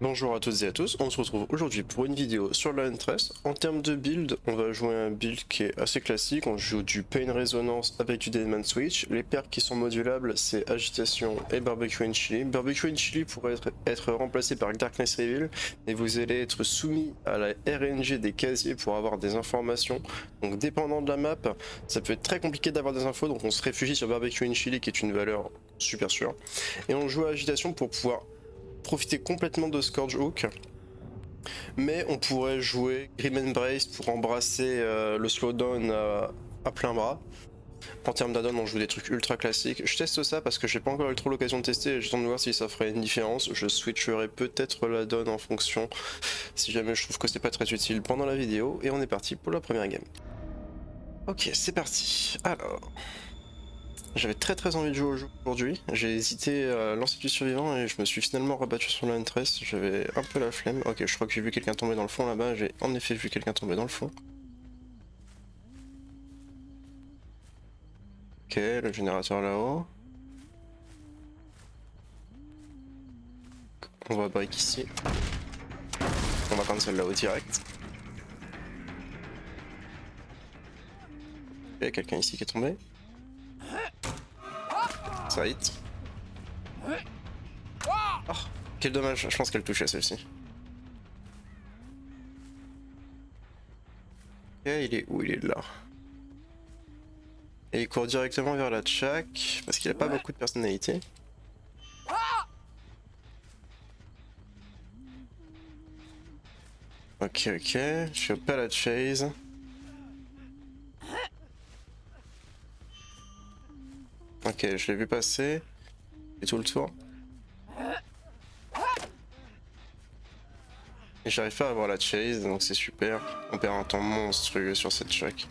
Bonjour à toutes et à tous, on se retrouve aujourd'hui pour une vidéo sur la Huntress. En termes de build, on va jouer un build qui est assez classique, on joue du Pain Resonance avec du Deadman Switch. Les perks qui sont modulables, c'est Agitation et Barbecue and Chili. Barbecue and Chili pourrait être remplacé par Darkness Reveal, et vous allez être soumis à la RNG des casiers pour avoir des informations. Donc dépendant de la map, ça peut être très compliqué d'avoir des infos, donc on se réfugie sur Barbecue and Chili qui est une valeur super sûre. Et on joue à Agitation pour pouvoir profiter complètement de Scourge Hook, mais on pourrait jouer Grim Embrace pour embrasser le slowdown à plein bras. En termes d'addon, on joue des trucs ultra classiques. Je teste ça parce que j'ai pas encore eu trop l'occasion de tester et j'attends de voir si ça ferait une différence. Je switcherai peut-être l'addon en fonction si jamais je trouve que c'est pas très utile pendant la vidéo. Et on est parti pour la première game. Ok, c'est parti. Alors, j'avais très envie de jouer au jeu aujourd'hui, j'ai hésité à lancer du survivant et je me suis finalement rabattu sur la Huntress, j'avais un peu la flemme. Ok, je crois que j'ai vu quelqu'un tomber dans le fond là-bas, j'ai en effet vu quelqu'un tomber dans le fond. Ok, le générateur là-haut. On va break ici. On va cancel là-haut direct. Ok, quelqu'un ici qui est tombé. Ça hit. Oh, quel dommage, je pense qu'elle touchait celle-ci. Ok, il est où? Il est là. Et il court directement vers la Tchak, parce qu'il a pas beaucoup de personnalité. Ok, je suis pas à la chase. Ok, je l'ai vu passer. Et tout le tour. Et j'arrive pas à avoir la chase, donc c'est super. On perd un temps monstrueux sur cette track.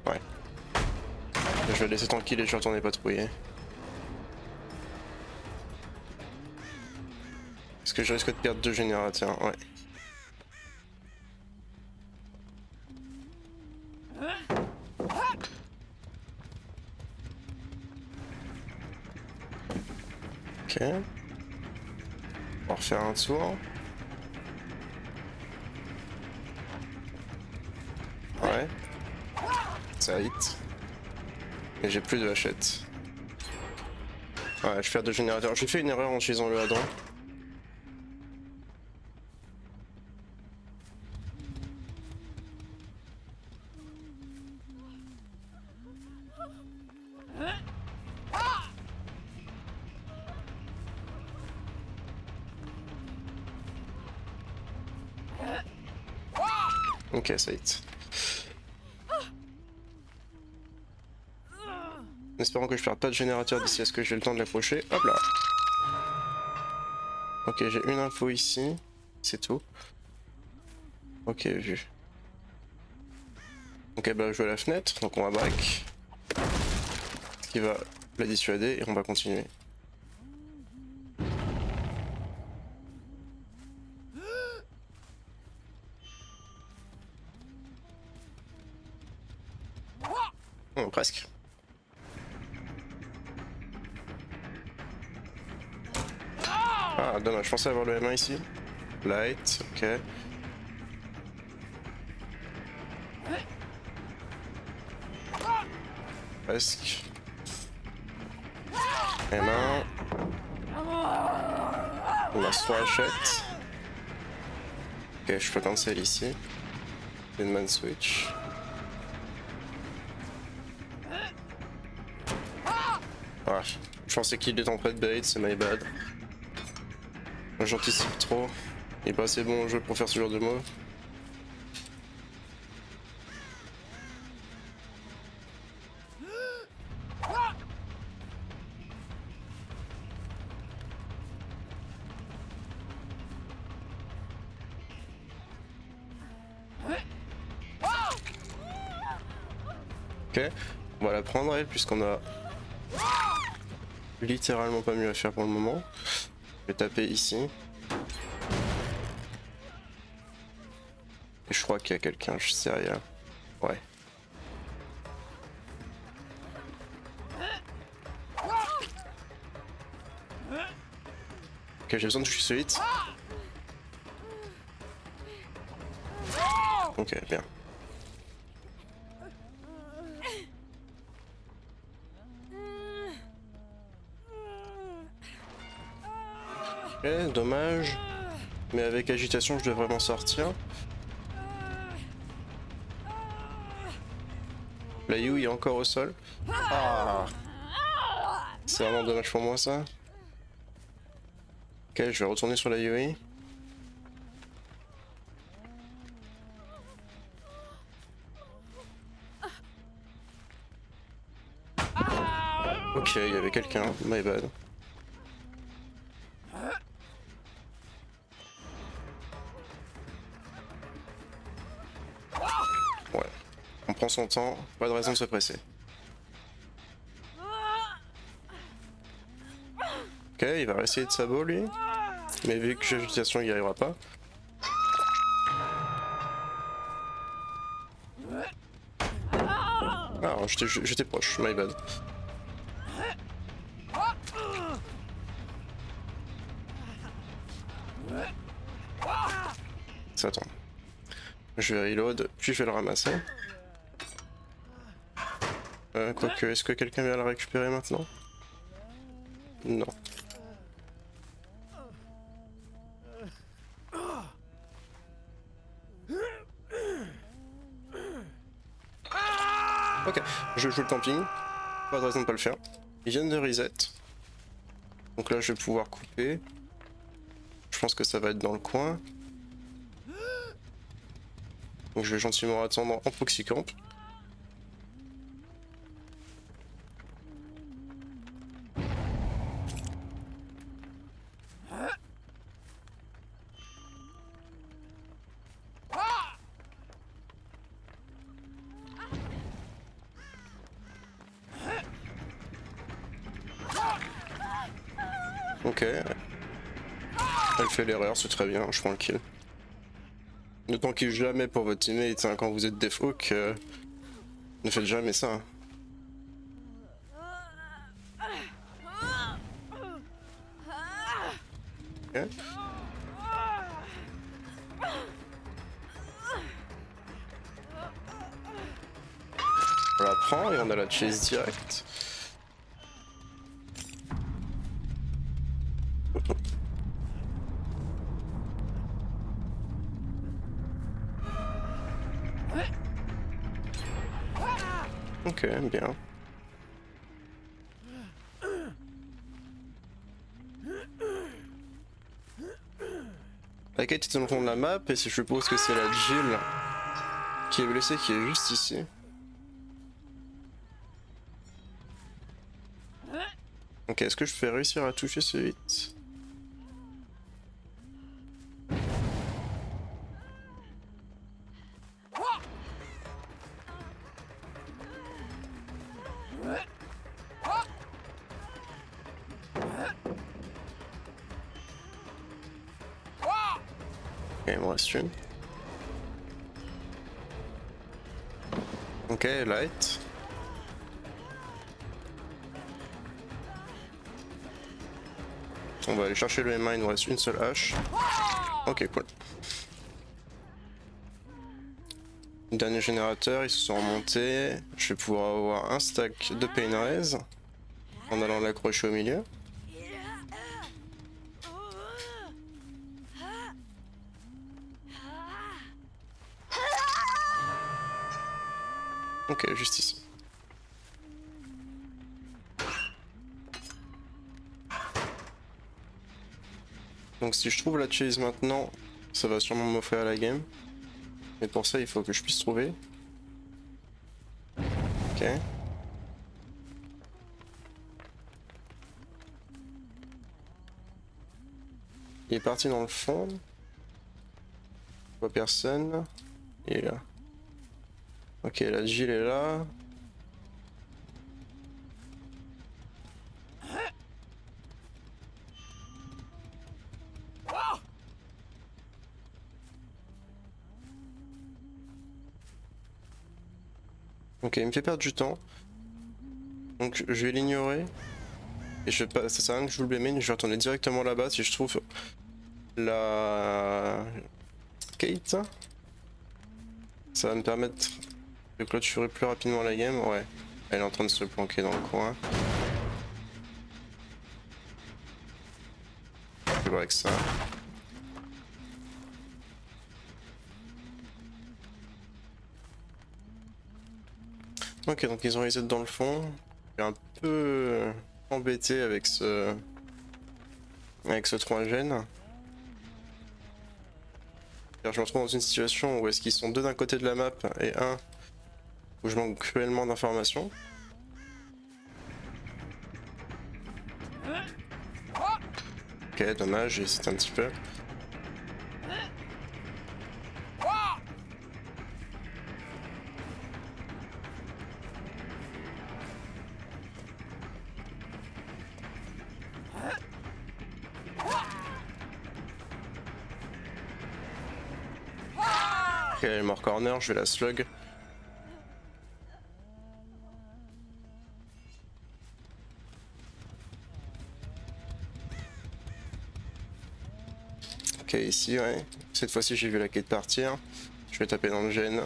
Ouais. Je vais laisser tranquille et je vais retourner patrouiller. Parce que je risque de perdre 2 générateurs, ouais. Ok. On va refaire un tour. Ouais. Ça hit. Et j'ai plus de hachette. Ouais, je perds 2 générateurs. J'ai fait une erreur en utilisant le hadron. Ok, ça hit. En espérant que je perde pas de générateur d'ici à ce que j'ai le temps de l'approcher. Hop là. Ok, j'ai une info ici. C'est tout. Ok, vu. Ok, bah je joue à la fenêtre, donc on va break. Ce qui va la dissuader et on va continuer. Oh, presque. Ah, dommage, je pensais avoir le M1 ici. Light, ok. Presque. M1. On a 3 hachettes. Ok, je peux cancel ici. Deadman switch. Ah, je pensais qu'il est en prêt de bait, c'est my bad. J'anticipe trop. Il est pas assez bon au jeu pour faire ce genre de move. Ok, on va la prendre elle puisqu'on a littéralement pas mieux à faire pour le moment. Je vais taper ici. Et je crois qu'il y a quelqu'un, je sais rien. Ouais. Ok, j'ai besoin de toucher ce hit. Ok, bien. Ok, dommage. Mais avec agitation, je devrais m'en sortir. La Yui est encore au sol. Ah, c'est vraiment dommage pour moi ça. Ok, je vais retourner sur la Yui. Ok, il y avait quelqu'un, my bad. Ouais, on prend son temps, pas de raison de se presser. Ok, il va essayer de sabot lui. Mais vu que j'ai agitation, il n'y arrivera pas. Ah, j'étais proche, my bad. Attends. Je vais reload, puis je vais le ramasser. Quoique, est-ce que quelqu'un vient le récupérer maintenant? Non. Ok, je joue le camping. Pas de raison de pas le faire. Ils viennent de reset. Donc là, je vais pouvoir couper. Je pense que ça va être dans le coin. Donc je vais gentiment attendre en proxy camp. Ok. Elle fait l'erreur, c'est très bien, je prends le kill. Ne tanquez jamais pour votre teammate, hein, quand vous êtes Def Hawk, ne faites jamais ça. Hein. Ok. On la prend et on a la chase direct. Ok, bien. La quête est dans le fond de la map et si je suppose que c'est la Jill qui est blessée qui est juste ici. Ok, est-ce que je vais réussir à toucher ce hit? Ok, il me reste une. Ok, light. On va aller chercher le M1, il nous reste une seule hache. Ok, cool. Dernier générateur, ils se sont remontés. Je vais pouvoir avoir un stack de pain raise en allant l'accrocher au milieu. Ok, juste ici. Donc si je trouve la chase maintenant, ça va sûrement m'offrir la game. Mais pour ça, il faut que je puisse trouver. Ok. Il est parti dans le fond. Je vois personne. Il est là. Ok, la Jill est là. Ok, il me fait perdre du temps. Donc je vais l'ignorer. Et je vais pas, ça sert à rien que je joue le B-main, je vais retourner directement là-bas si je trouve la Kate. Ça va me permettre de clôturer plus rapidement la game. Ouais, elle est en train de se planquer dans le coin. Je vais voir avec ça. Ok, donc ils ont reset dans le fond. Je suis un peu embêté avec ce 3 gènes. Car je me retrouve dans une situation où est-ce qu'ils sont deux d'un côté de la map et un où je manque cruellement d'informations. Ok, dommage, j'ai hésité un petit peu. Ok, elle est mort corner, je vais la slug. Ok, ici, ouais. Cette fois-ci, j'ai vu la quête partir. Je vais taper dans le gène.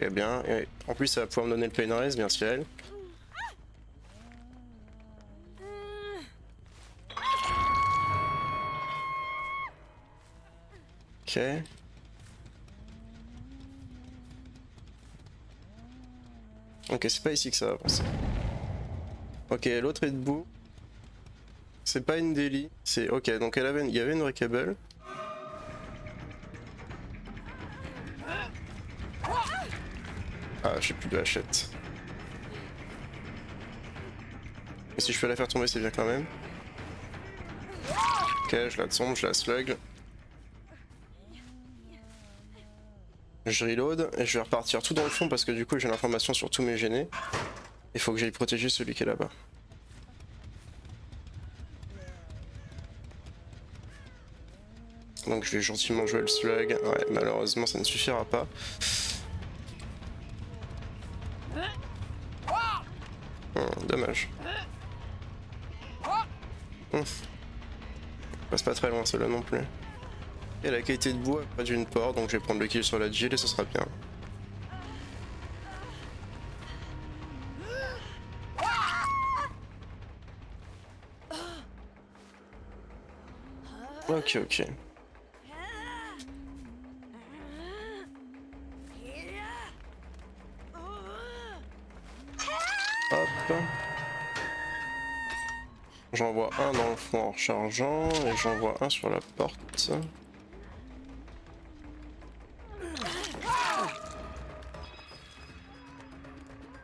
Ok, bien. Et en plus, ça va pouvoir me donner le pain raise, merci à elle. Ok. Ok, c'est pas ici que ça va avancer. Ok, l'autre est debout. C'est pas une daily. C'est ok, donc il y avait une wreckable. Ah, j'ai plus de hachette. Mais si je peux la faire tomber, c'est bien quand même. Ok, je la tombe, je la slug. Je reload et je vais repartir tout dans le fond parce que du coup j'ai l'information sur tous mes gênés. Il faut que j'aille protéger celui qui est là-bas. Donc je vais gentiment jouer le slug. Ouais, malheureusement ça ne suffira pas. Dommage. Passe pas très loin cela non plus. Et la qualité de bois près d'une porte, donc je vais prendre le kill sur la Jill et ce sera bien. Ok, ok. Hop. J'en vois un dans le fond en rechargeant et j'en vois un sur la porte.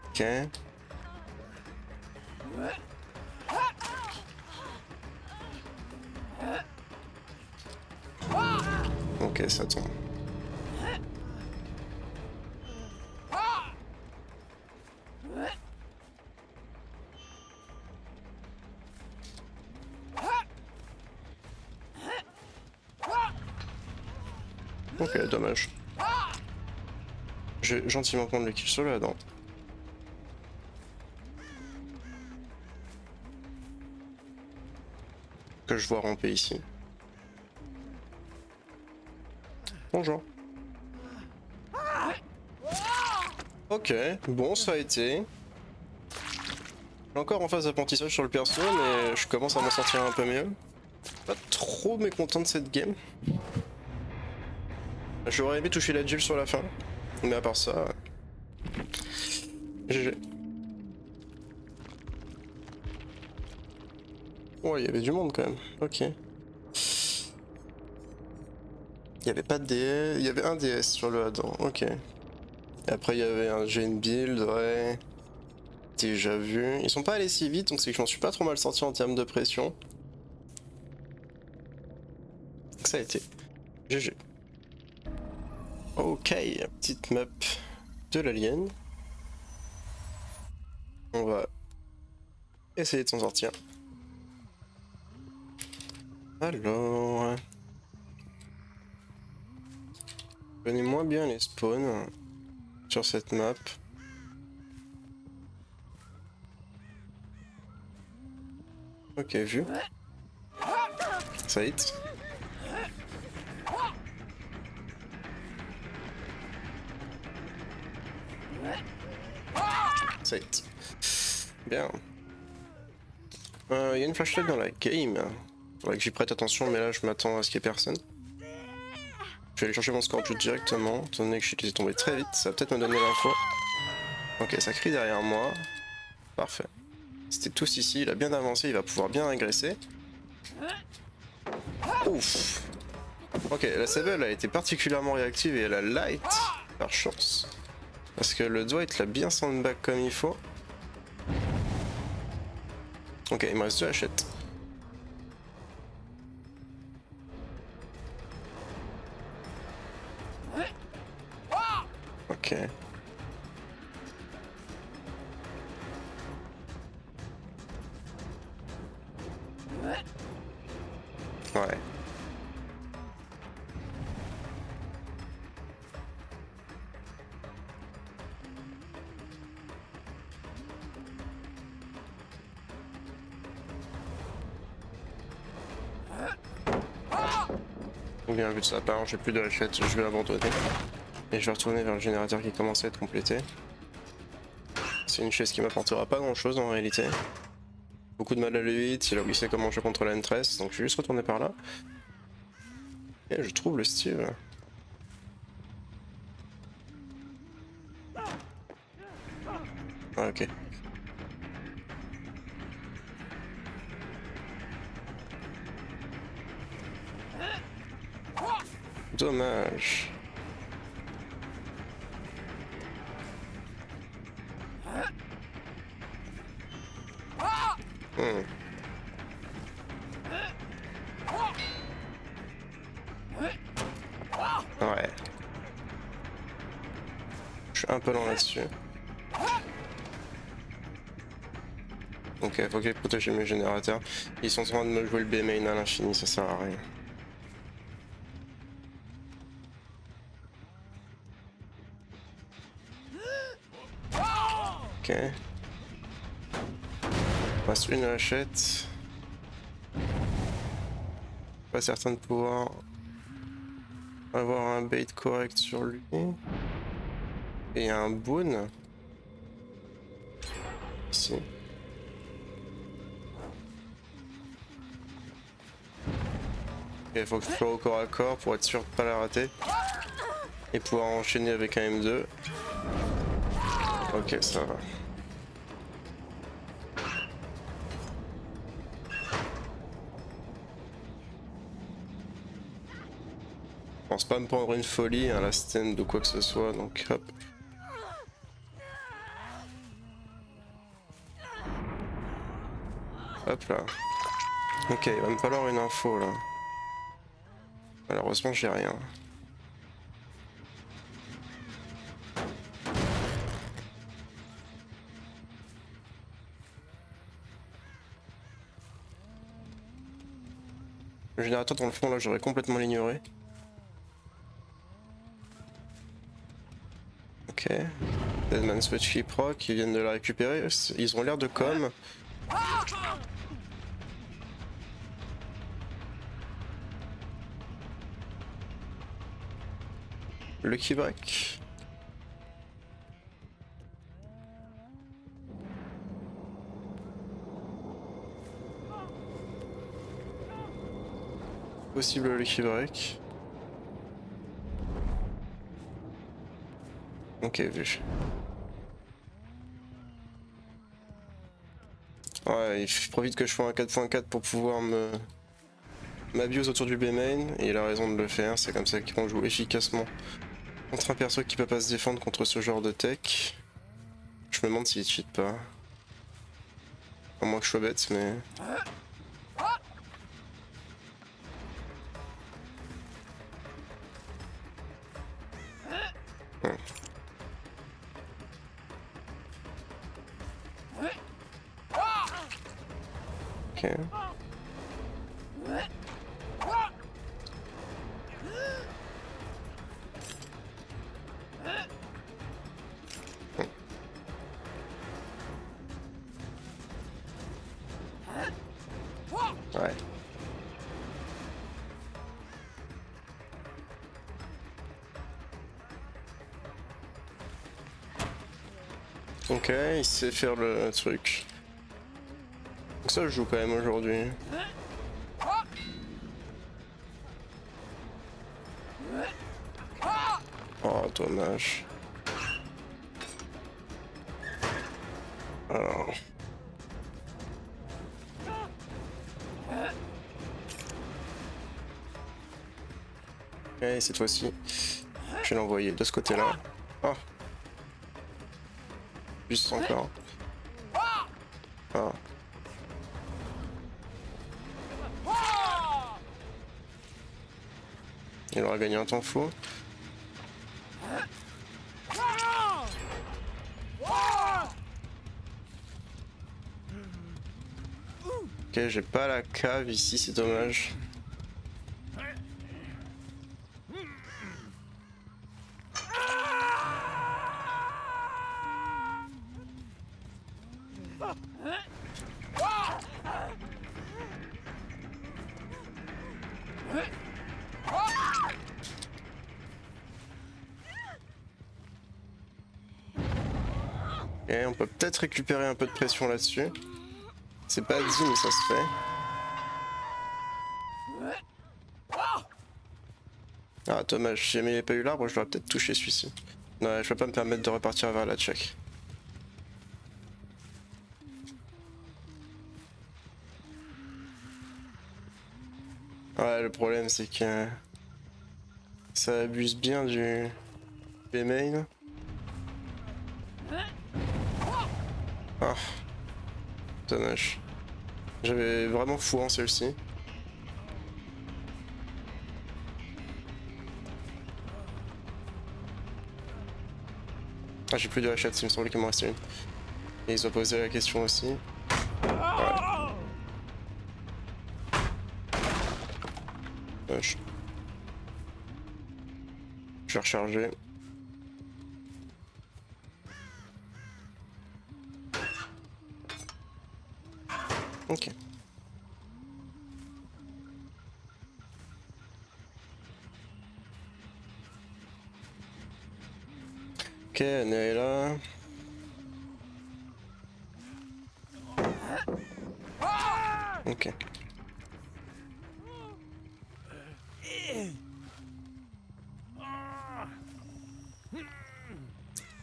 Ok. Ok, ça tombe. Ok, dommage. Je vais gentiment prendre le kill sur le Adam. Que je vois ramper ici. Bonjour. Ok, bon ça a été. Encore en phase d'apprentissage sur le perso, mais je commence à m'en sortir un peu mieux. Pas trop mécontent de cette game. J'aurais aimé toucher la Jill sur la fin, mais à part ça, GG. Ouais, il y avait du monde quand même, ok. Il y avait pas de DS, il y avait un DS sur le Adam, ok. Et après il y avait un Gene Build, ouais. Déjà vu. Ils sont pas allés si vite, donc c'est que je m'en suis pas trop mal sorti en termes de pression. Donc ça a été. GG. Ok, petite map de l'alien. On va essayer de s'en sortir. Alors... Je connais moins bien les spawns sur cette map. Ok, vu. Ça hit. Ça hit. Bien. Il y a une flashlight dans la game. Faudrait que j'y prête attention, mais là je m'attends à ce qu'il y ait personne. Je vais aller chercher mon Scorpio directement, étant donné que je suis tombé très vite, ça va peut-être me donner l'info. Ok, ça crie derrière moi. Parfait. C'était tous ici, il a bien avancé, il va pouvoir bien agresser. Ouf. Ok, la Sable a été particulièrement réactive et elle a light, par chance. Parce que le Dwight l'a bien sandbag comme il faut. Ok, il me reste 2 hachettes. Ok. Ouais. Bien vu de sa part, j'ai plus de hachette, je vais abandonner. Et je vais retourner vers le générateur qui commence à être complété. C'est une chaise qui m'apportera pas grand chose en réalité. Beaucoup de mal à le hit, il sait comment jouer contre la N13, donc je vais juste retourner par là. Et je trouve le Steve. Ah ok. Dommage. Hmm. Ouais. Je suis un peu lent là-dessus. Ok, faut que j'aille protéger mes générateurs. Ils sont en train de me jouer le B-main à l'infini, ça sert à rien. Ok. Il reste une hachette. Pas certain de pouvoir avoir un bait correct sur lui. Et un boon. Ici. Il faut que je sois au corps à corps pour être sûr de pas la rater. Et pouvoir enchaîner avec un M2. Ok, ça va. Je pense pas me prendre une folie, un last stand ou quoi que ce soit, donc hop. Hop là. Ok, il va me falloir une info là. Malheureusement, j'ai rien. Le générateur dans le fond là, j'aurais complètement l'ignoré. Ok. Deadman Switch qui proc, ils viennent de la récupérer. Ils ont l'air de com. Lucky Break. Possible Lucky Break. Ok, vu. Ouais, il profite que je sois un 4.4 pour pouvoir m'abuse autour du B-main, et il a raison de le faire, c'est comme ça qu'on joue efficacement contre un perso qui peut pas se défendre contre ce genre de tech. Je me demande s'il cheat pas. À moins que je sois bête, mais... Ok. Ouais. Ok, il sait faire le truc. Donc ça je joue quand même aujourd'hui. Oh dommage. Alors. Ok, cette fois-ci, je vais l'envoyer de ce côté-là. Ah. Juste encore. Ah. Il aura gagné un temps fou. Ok, j'ai pas la cave ici, c'est dommage. Et on peut peut-être récupérer un peu de pression là-dessus. C'est pas dit, mais ça se fait. Ah dommage, si jamais il n'y avait pas eu l'arbre, je l'aurais peut-être touché celui-ci. Non, je vais pas me permettre de repartir vers la check. Ouais, le problème c'est que ça abuse bien du main. Ah, dommage. J'avais vraiment fou en celle-ci. Ah, j'ai plus de hachette, il me semblait qu'il m'en restait une. Et ils ont posé la question aussi. Ouais. Je vais recharger. Ok. Ok, on est là. Ok.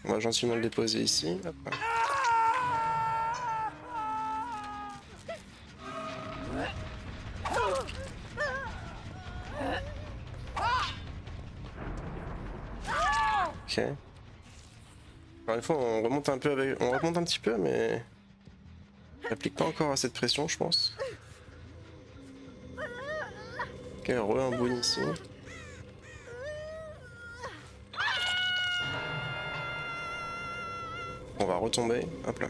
On va gentiment le déposer ici. Hop. Ok. Alors une fois on remonte un peu avec. On remonte un petit peu mais. On n'applique pas encore assez de pression je pense. Ok, un boon ici. On va retomber. Hop là.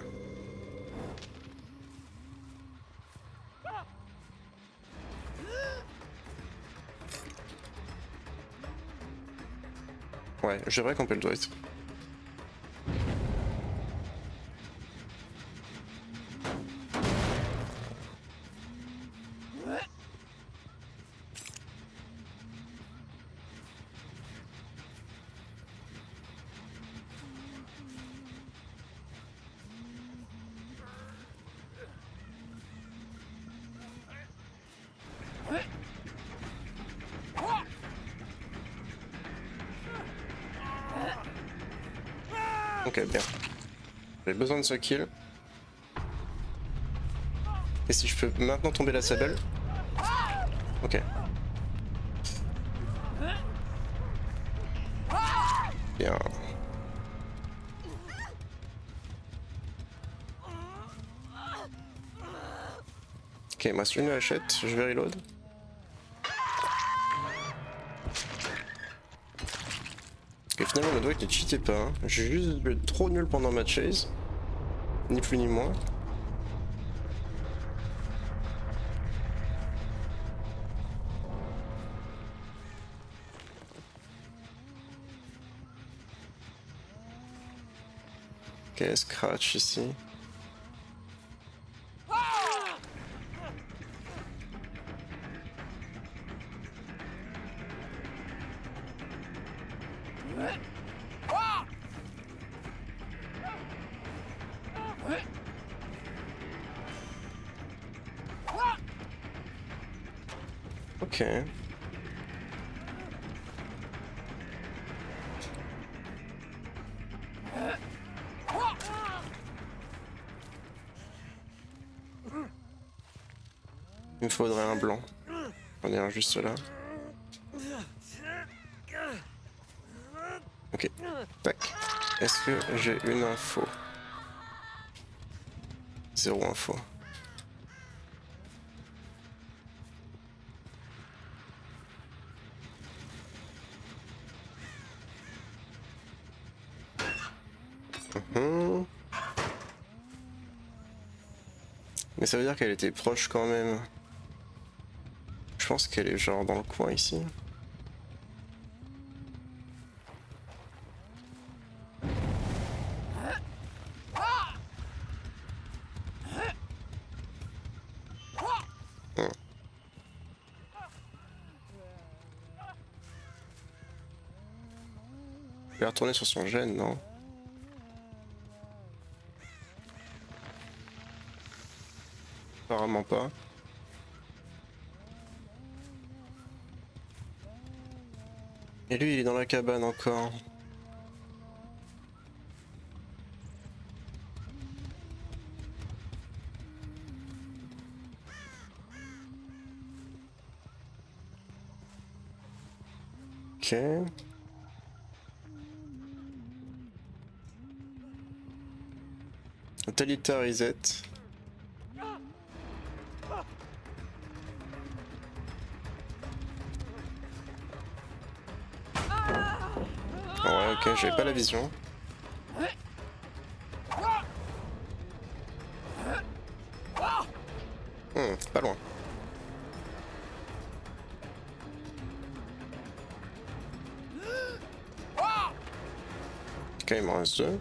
Ouais, j'ai vrai qu'on peut le doigt. Ok, bien. J'ai besoin de ce kill. Et si je peux maintenant tomber la sabelle. Ok. Bien. Ok, il me reste une hachette, je vais reload. Et finalement le doigt ne cheatait pas, hein. J'ai juste été trop nul pendant ma chase. Ni plus ni moins. Ok, scratch ici. Ok. Il me faudrait un blanc. On est un juste là. Ok. Tac. Est-ce que j'ai une info? Zéro info. Mais ça veut dire qu'elle était proche quand même. Je pense qu'elle est genre dans le coin ici. Il va retourner sur son gène, non? Apparemment pas. Et lui, il est dans la cabane encore. Ok. Talita reset. Ouais, ok, j'avais pas la vision. Pas loin. Ok, il m'en reste deux.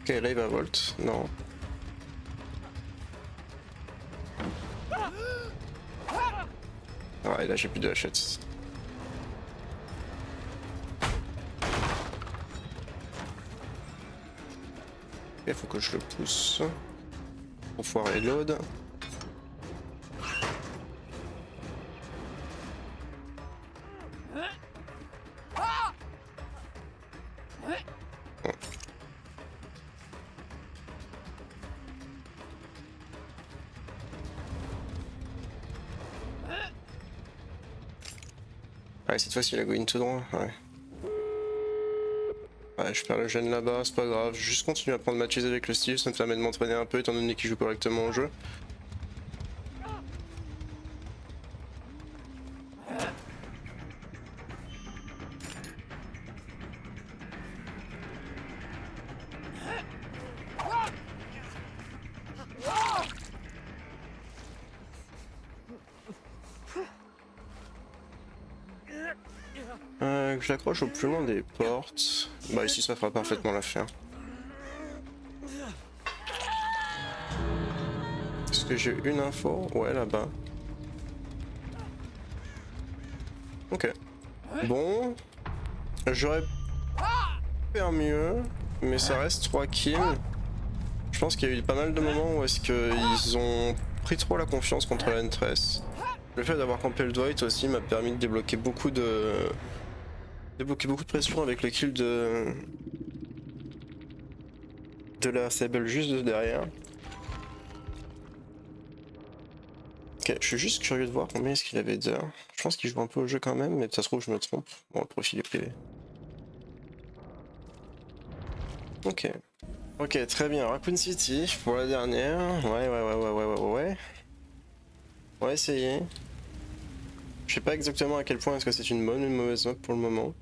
Ok, là il va volt. Non. Ouais, là j'ai plus de hachettes. Il faut que je le pousse pour pouvoir reload. Ouais, cette fois-ci la go into droit, ouais. Ouais, je perds le gène là-bas, c'est pas grave. Je vais juste continuer à prendre ma chase avec le style, ça me permet de m'entraîner un peu étant donné qu'il joue correctement au jeu. Que je l'accroche au plus loin des portes. Bah ici ça fera parfaitement l'affaire. Est-ce que j'ai une info? Ouais, là-bas. Ok. Bon. J'aurais pu faire mieux, mais ça reste 3 kills. Je pense qu'il y a eu pas mal de moments où est-ce qu'ils ont pris trop la confiance contre la Huntress. Le fait d'avoir campé le Dwight aussi m'a permis de débloquer beaucoup de... pression avec le kill de la Sable juste de derrière. Ok, je suis juste curieux de voir combien est-ce qu'il avait d'heures. Je pense qu'il joue un peu au jeu quand même, mais ça se trouve je me trompe. Bon, le profil est privé. Ok. Ok, très bien. Raccoon City pour la dernière. Ouais. On va essayer. Je sais pas exactement à quel point est-ce que c'est une bonne ou une mauvaise map pour le moment.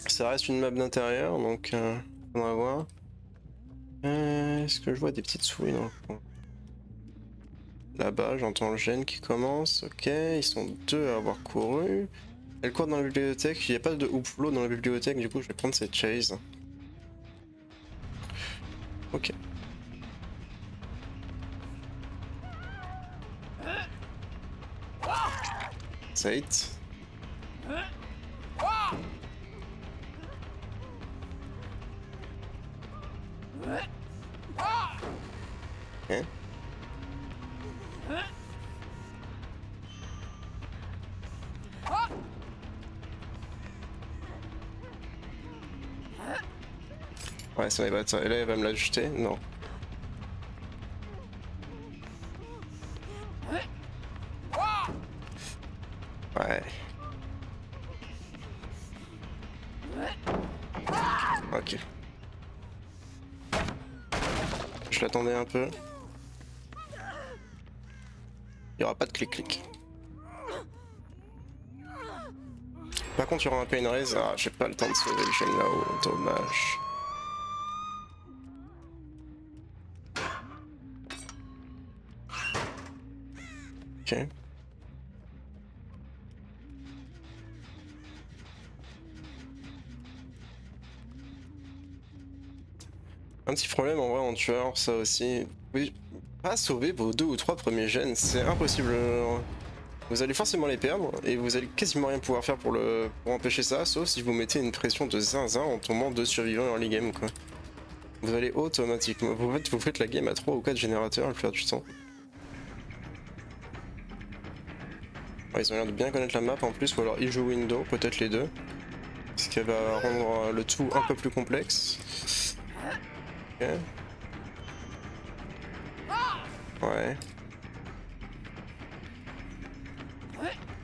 Ça reste une map d'intérieur, donc faudra voir. Est-ce que je vois des petites souris dans le coin? Là-bas, j'entends le gène qui commence. Ok, ils sont deux à avoir couru. Elle court dans la bibliothèque. Il n'y a pas de houplo dans la bibliothèque, du coup, je vais prendre cette chase. Ok. Ça hit. Ok. Ouais, ça va être ça. Et là, elle va me l'ajouter. Non. Ouais. Ok. Je l'attendais un peu. Il n'y aura pas de clic-clic. Par contre, il y aura un pain raise. Ah, j'ai pas le temps de sauver le gène là-haut. Dommage. Ok. Un petit problème en vrai en tueur, ça aussi. Oui, pas sauver vos 2 ou 3 premiers gènes, c'est impossible. Vous allez forcément les perdre et vous allez quasiment rien pouvoir faire pour empêcher ça, sauf si vous mettez une pression de zinzin en tombant 2 survivants early game quoi. Vous allez automatiquement. Vous faites la game à 3 ou 4 générateurs la plupart du temps. Ouais, ils ont l'air de bien connaître la map en plus, ou alors ils jouent Window, peut-être les deux. Ce qui va rendre le tout un peu plus complexe. Ok. Ouais.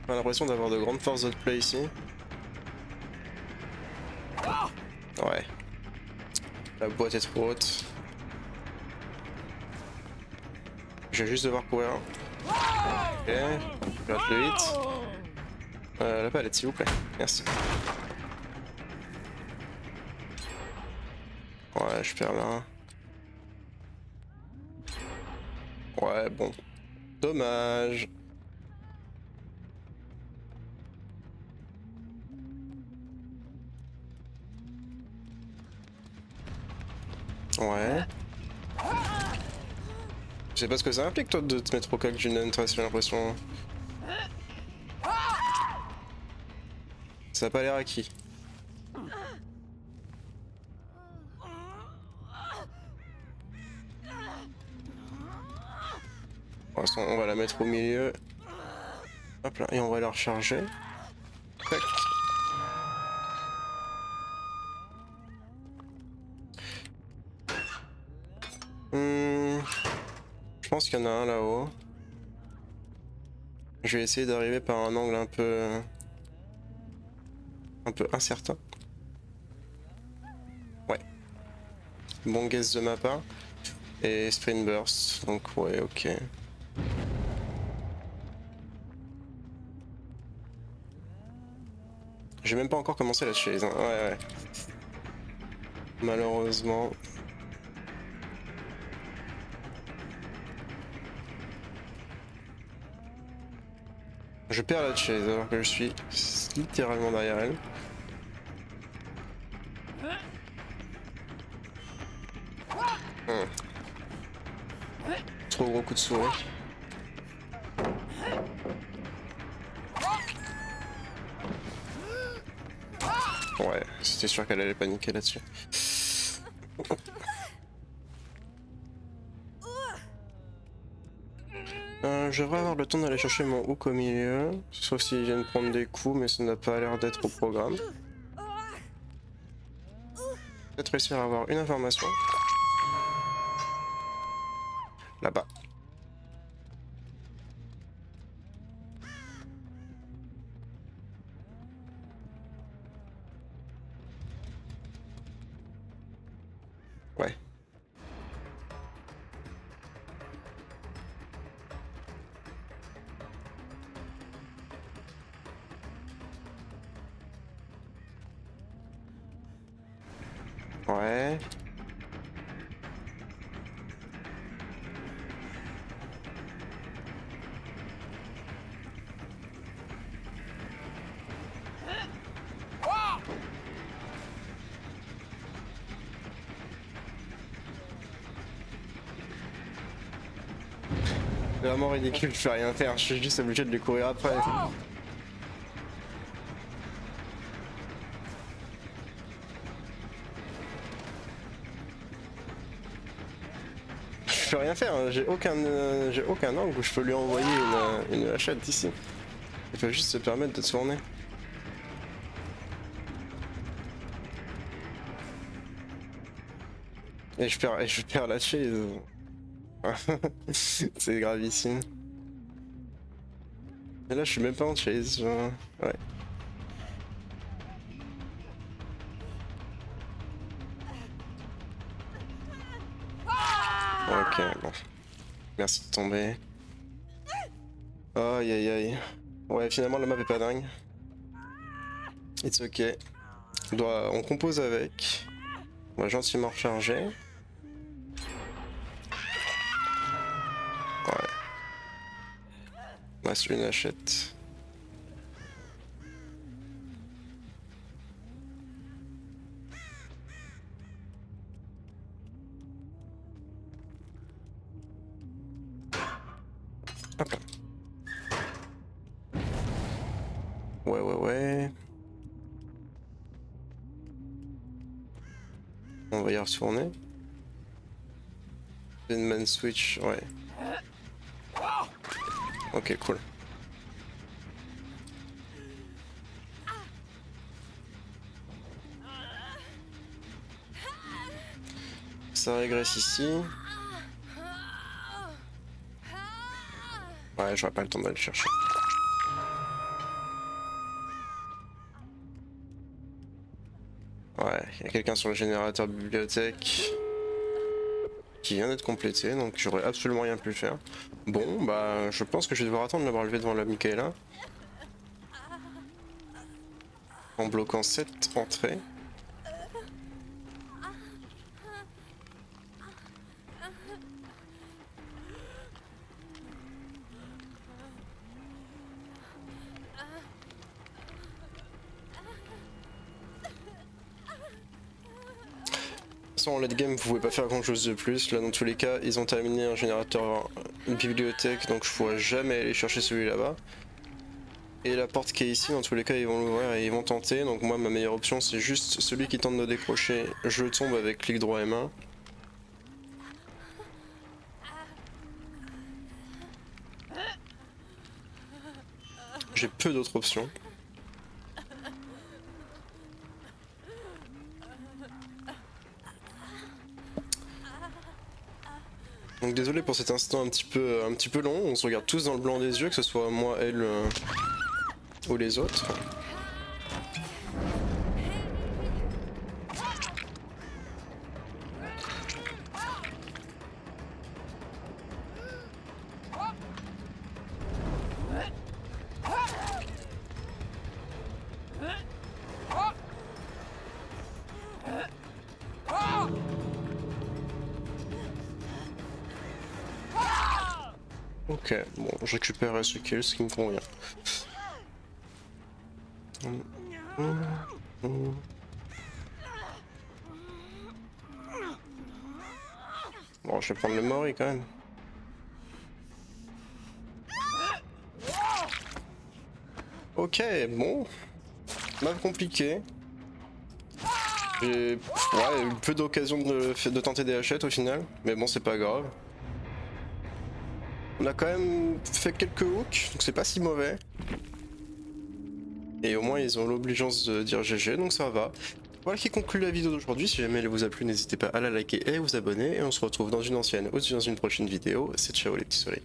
On a l'impression d'avoir de grandes forces de play ici. Ouais. La boîte est trop haute. Je vais juste devoir courir. Ok. Je rate le hit. La palette s'il vous plaît. Merci. Ouais, je perds là. Ouais, bon. Dommage. Ouais. Je sais pas ce que ça implique toi de te mettre au coq d'une Huntress, j'ai l'impression. Ça a pas l'air acquis. Pour l'instant, on va la mettre au milieu. Hop là, et on va la recharger. Tac. Je pense qu'il y en a un là-haut. Je vais essayer d'arriver par un angle un peu incertain. Ouais. Bon guess de ma part. Et sprint burst, donc ouais, ok. J'ai même pas encore commencé la chase, hein. Ouais, ouais. Malheureusement. Je perds la chase alors que je suis littéralement derrière elle. Trop gros coup de souris. Ouais, c'était sûr qu'elle allait paniquer là-dessus. Je devrais avoir le temps d'aller chercher mon hook au milieu, sauf s'ils viennent prendre des coups, mais ça n'a pas l'air d'être au programme. Peut-être réussir à avoir une information. Là-bas. Ouais. Ouais. C'est vraiment ridicule, je fais rien faire, je suis juste obligé de les courir après. Je peux rien faire, hein. J'ai aucun angle où je peux lui envoyer une hachette d'ici. Il faut juste se permettre de tourner. Et je perds la chase. C'est gravissime. Et là je suis même pas en chase. Ouais. Ok, bon. Merci de tomber. Aïe aïe aïe. Ouais, finalement la map est pas dingue. It's ok. On compose avec. On va gentiment recharger. Ouais. Reste une hachette. Hop là. Ouais. On va y retourner. Deadman switch, ouais. Ok, cool. Ça régresse ici. Ouais, j'aurais pas le temps d'aller le chercher. Ouais, il y a quelqu'un sur le générateur de bibliothèque qui vient d'être complété, donc j'aurais absolument rien pu faire. Bon, bah, je pense que je vais devoir attendre de l'avoir levé devant la Michaela. En bloquant cette entrée. En late game, vous pouvez pas faire grand chose de plus. Là, dans tous les cas, ils ont terminé un générateur, une bibliothèque, donc je pourrais jamais aller chercher celui là-bas. Et la porte qui est ici, dans tous les cas, ils vont l'ouvrir et ils vont tenter. Donc moi, ma meilleure option, c'est juste celui qui tente de décrocher. Je tombe avec clic droit M1. J'ai peu d'autres options. Donc désolé pour cet instant un petit peu long, on se regarde tous dans le blanc des yeux, que ce soit moi, elle ou les autres. Ok, bon, je récupère ce kill, ce qui me convient. Bon, je vais prendre le Mori quand même. Ok, bon. Map compliqué. J'ai eu peu d'occasions de tenter des hachettes au final, mais bon, c'est pas grave. On a quand même fait quelques hooks, donc c'est pas si mauvais. Et au moins ils ont l'obligeance de dire GG, donc ça va. Voilà qui conclut la vidéo d'aujourd'hui. Si jamais elle vous a plu, n'hésitez pas à la liker et à vous abonner. Et on se retrouve dans une ancienne ou dans une prochaine vidéo. C'est ciao les petits soleils.